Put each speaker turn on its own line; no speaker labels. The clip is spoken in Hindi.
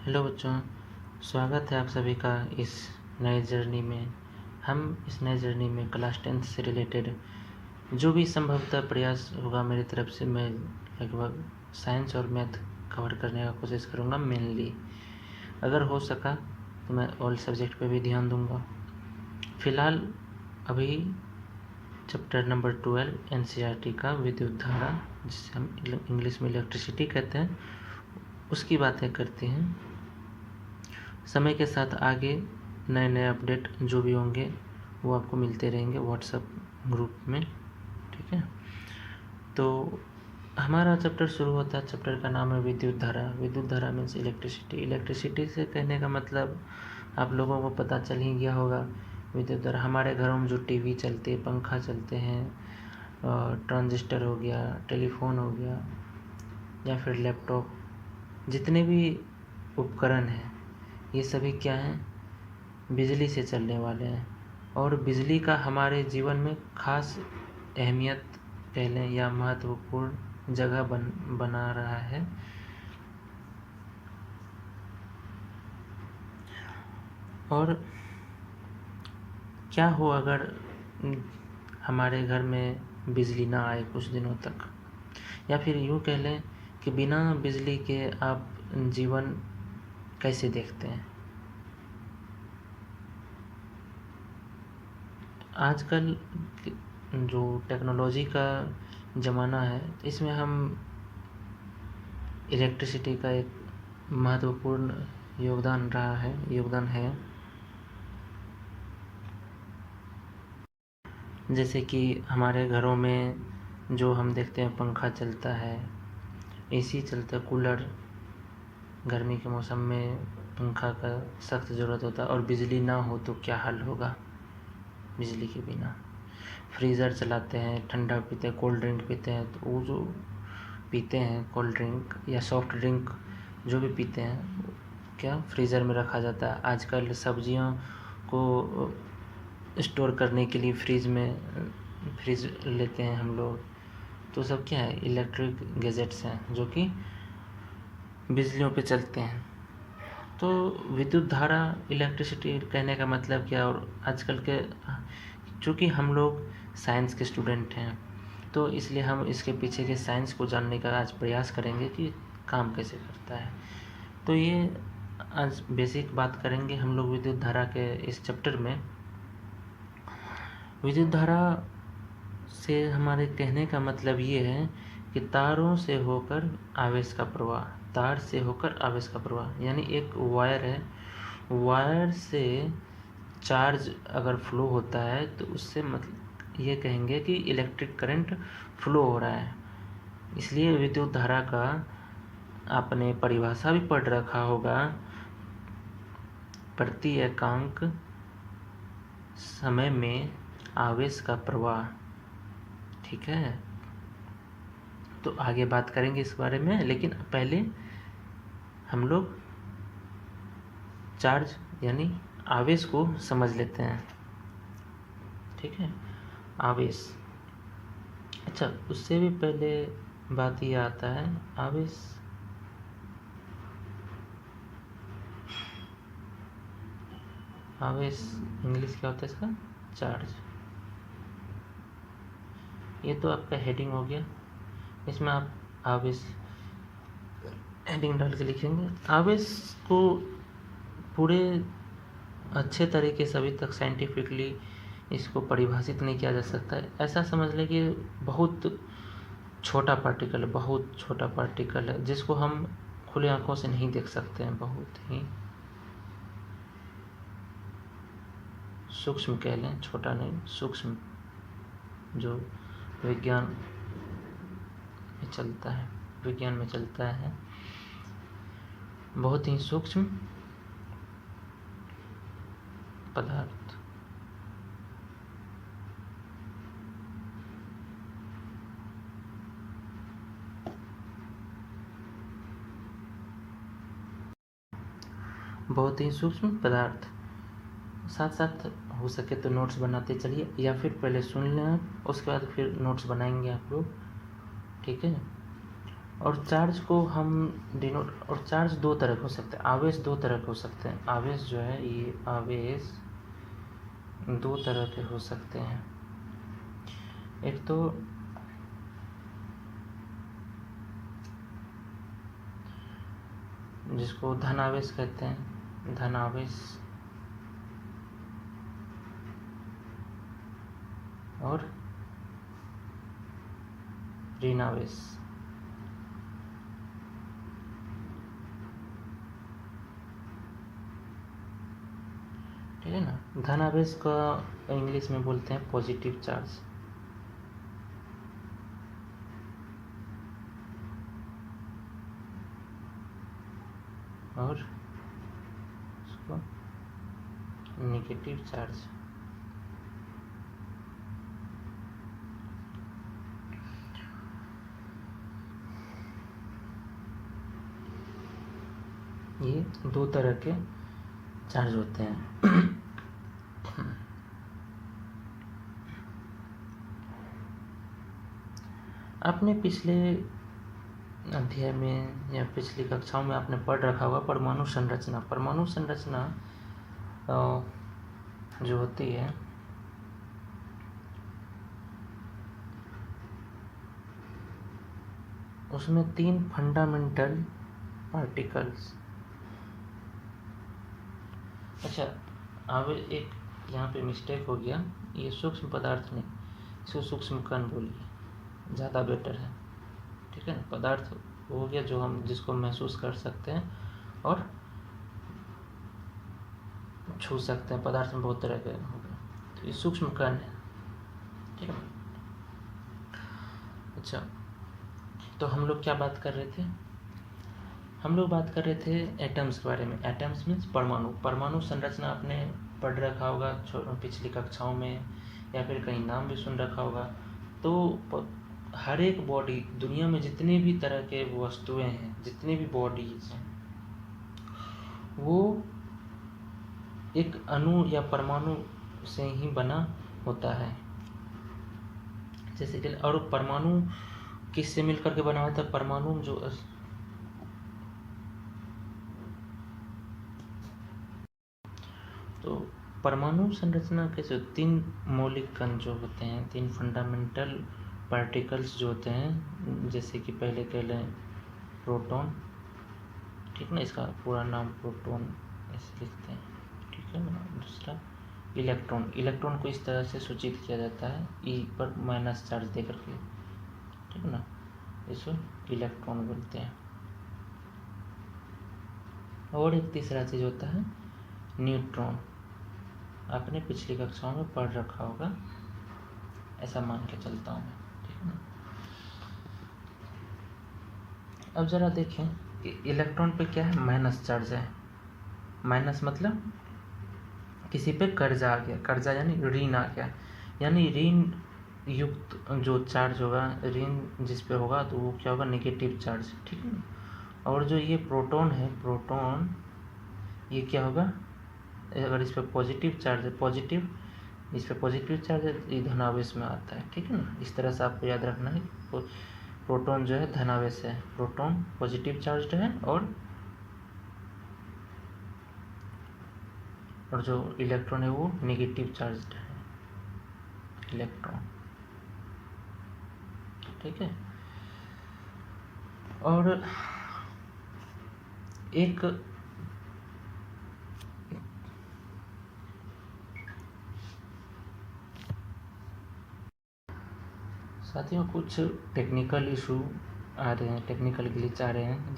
हेलो बच्चों, स्वागत है आप सभी का इस नए जर्नी में। हम इस नए जर्नी में क्लास 10th से रिलेटेड जो भी संभवतः प्रयास होगा मेरी तरफ से, मैं लगभग साइंस और मैथ कवर करने का कोशिश करूँगा मेनली। अगर हो सका तो मैं ऑल सब्जेक्ट पे भी ध्यान दूँगा। फ़िलहाल अभी चैप्टर नंबर 12 एनसीईआरटी का विद्युत धारा, जिसे हम इंग्लिश में इलेक्ट्रिसिटी कहते हैं, उसकी बातें करते हैं। समय के साथ आगे नए नए अपडेट जो भी होंगे वो आपको मिलते रहेंगे व्हाट्सएप ग्रुप में, ठीक है। तो हमारा चैप्टर शुरू होता है। चैप्टर का नाम है विद्युत धारा। विद्युत धारा मीन्स इलेक्ट्रिसिटी। इलेक्ट्रिसिटी से कहने का मतलब आप लोगों को पता चल ही गया होगा। विद्युत धारा हमारे घरों में जो टीवी चलते हैं, पंखा चलते हैं, ट्रांजिस्टर हो गया, टेलीफोन हो गया, या फिर लैपटॉप, जितने भी उपकरण हैं ये सभी क्या हैं, बिजली से चलने वाले हैं। और बिजली का हमारे जीवन में खास अहमियत कह लें या महत्वपूर्ण जगह बना रहा है। और क्या हो अगर हमारे घर में बिजली ना आए कुछ दिनों तक, या फिर यूँ कह लें कि बिना बिजली के आप जीवन कैसे देखते हैं। आजकल जो टेक्नोलॉजी का ज़माना है, इसमें हम इलेक्ट्रिसिटी का एक महत्वपूर्ण योगदान है। जैसे कि हमारे घरों में जो हम देखते हैं पंखा चलता है, एसी चलता है, कूलर, गर्मी के मौसम में पंखा का सख्त ज़रूरत होता है। और बिजली ना हो तो क्या हाल होगा बिजली के बिना। फ्रीज़र चलाते हैं, ठंडा पीते हैं, कोल्ड ड्रिंक पीते हैं, तो वो जो पीते हैं कोल्ड ड्रिंक या सॉफ्ट ड्रिंक जो भी पीते हैं, क्या फ्रीज़र में रखा जाता है। आजकल सब्जियों को स्टोर करने के लिए फ्रिज लेते हैं हम लोग। तो सब क्या है, इलेक्ट्रिक गैजेट्स हैं जो कि बिजलियों पे चलते हैं। तो विद्युत धारा, इलेक्ट्रिसिटी कहने का मतलब क्या। और आजकल के चूँकि हम लोग साइंस के स्टूडेंट हैं, तो इसलिए हम इसके पीछे के साइंस को जानने का आज प्रयास करेंगे कि काम कैसे करता है। तो ये आज बेसिक बात करेंगे हम लोग विद्युत धारा के इस चैप्टर में। विद्युत धारा से हमारे कहने का मतलब ये है कि तारों से होकर आवेश का प्रवाह, तार से होकर आवेश का प्रवाह, यानी एक वायर है, वायर से चार्ज अगर फ्लो होता है तो उससे मतलब ये कहेंगे कि इलेक्ट्रिक करंट फ्लो हो रहा है। इसलिए विद्युत धारा का आपने परिभाषा भी पढ़ रखा होगा, प्रति एकांक समय में आवेश का प्रवाह, ठीक है। तो आगे बात करेंगे इस बारे में, लेकिन पहले हम लोग चार्ज यानी आवेश को समझ लेते हैं, ठीक है। आवेश, अच्छा, उससे भी पहले बात ये आता है, आवेश इंग्लिश क्या होता है इसका, चार्ज। ये तो आपका हेडिंग हो गया, इसमें आप आवेश हेडिंग डाल के लिखेंगे। आवेश को पूरे अच्छे तरीके से अभी तक साइंटिफिकली इसको परिभाषित नहीं किया जा सकता है। ऐसा समझ लें कि बहुत छोटा पार्टिकल है, बहुत छोटा पार्टिकल है जिसको हम खुले आंखों से नहीं देख सकते हैं, बहुत ही सूक्ष्म कह लें, छोटा नहीं, सूक्ष्म, जो विज्ञान में चलता है, बहुत ही सूक्ष्म पदार्थ। बहुत ही सूक्ष्म पदार्थ। साथ साथ हो सके तो नोट्स बनाते चलिए, या फिर पहले सुन लें आप, उसके बाद फिर नोट्स बनाएंगे आप लोग, ठीक है। और चार्ज को हम डिनोट, और चार्ज दो तरह के हो सकते हैं, आवेश दो तरह के हो सकते हैं। आवेश जो है, ये आवेश दो तरह के हो सकते हैं। एक तो जिसको धनावेश कहते हैं, धनावेश, और ऋणावेश। ठीक है ना। धनावेश का इंग्लिश में बोलते हैं पॉजिटिव चार्ज, और उसको नेगेटिव चार्ज। ये दो तरह के चार्ज होते हैं। आपने पिछले अध्याय में या पिछली कक्षाओं में आपने पढ़ रखा होगा परमाणु संरचना। परमाणु संरचना जो होती है, उसमें 3 फंडामेंटल पार्टिकल्स। अच्छा, अब एक यहाँ पे मिस्टेक हो गया, ये सूक्ष्म पदार्थ नहीं, इसको सूक्ष्म कण बोलिए, ज़्यादा बेटर है। ठीक है ना। पदार्थ हो गया जो हम जिसको महसूस कर सकते हैं और छू सकते हैं। पदार्थ में बहुत तरह के हो गए, तो ये सूक्ष्म कण है। ठीक है। अच्छा, तो हम लोग क्या बात कर रहे थे? हम लोग बात कर रहे थे एटम्स के बारे में। एटम्स मीन्स परमाणु। परमाणु संरचना आपने पढ़ रखा होगा पिछली कक्षाओं में, या फिर कहीं नाम भी सुन रखा होगा। तो हर एक बॉडी, दुनिया में जितने भी तरह के वस्तुएं हैं, जितने भी बॉडीज हैं, वो एक अणु या परमाणु से ही बना होता है। जैसे कि, और परमाणु किससे मिलकर के बना होता है? परमाणु जो तो परमाणु संरचना के जो 3 मौलिक कण जो होते हैं, 3 फंडामेंटल पार्टिकल्स जो होते हैं, जैसे कि पहले कह लें प्रोटॉन। ठीक ना, इसका पूरा नाम प्रोटॉन ऐसे लिखते हैं। ठीक है ना। दूसरा इलेक्ट्रॉन। इलेक्ट्रॉन को इस तरह से सूचित किया जाता है, ई पर माइनस चार्ज दे करके। ठीक है ना, इसको इलेक्ट्रॉन बोलते हैं। और एक तीसरा चीज होता है न्यूट्रॉन। आपने पिछली कक्षाओं में पढ़ रखा होगा, ऐसा मान के चलता हूँ मैं। ठीक है ना। अब जरा देखें कि इलेक्ट्रॉन पे क्या है, माइनस चार्ज है। माइनस मतलब किसी पे कर्जा आ गया, कर्जा यानी ऋण आ गया, यानी ऋण युक्त जो चार्ज होगा, ऋण जिस पे होगा तो वो क्या होगा, नेगेटिव चार्ज। ठीक है। और जो ये प्रोटॉन है, प्रोटॉन ये क्या होगा, अगर इस पर पॉजिटिव चार्ज है, पॉजिटिव, इस पर पॉजिटिव चार्ज है, ये धनावेश में आता है। ठीक है ना। इस तरह से आपको याद रखना है, प्रोटॉन जो है धनावेश है, प्रोटॉन पॉजिटिव चार्ज है, और जो इलेक्ट्रॉन है वो नेगेटिव चार्ज है, इलेक्ट्रॉन। ठीक है। और एक साथियों, कुछ टेक्निकल इशू आ रहे हैं, टेक्निकल ग्लिच आ रहे हैं।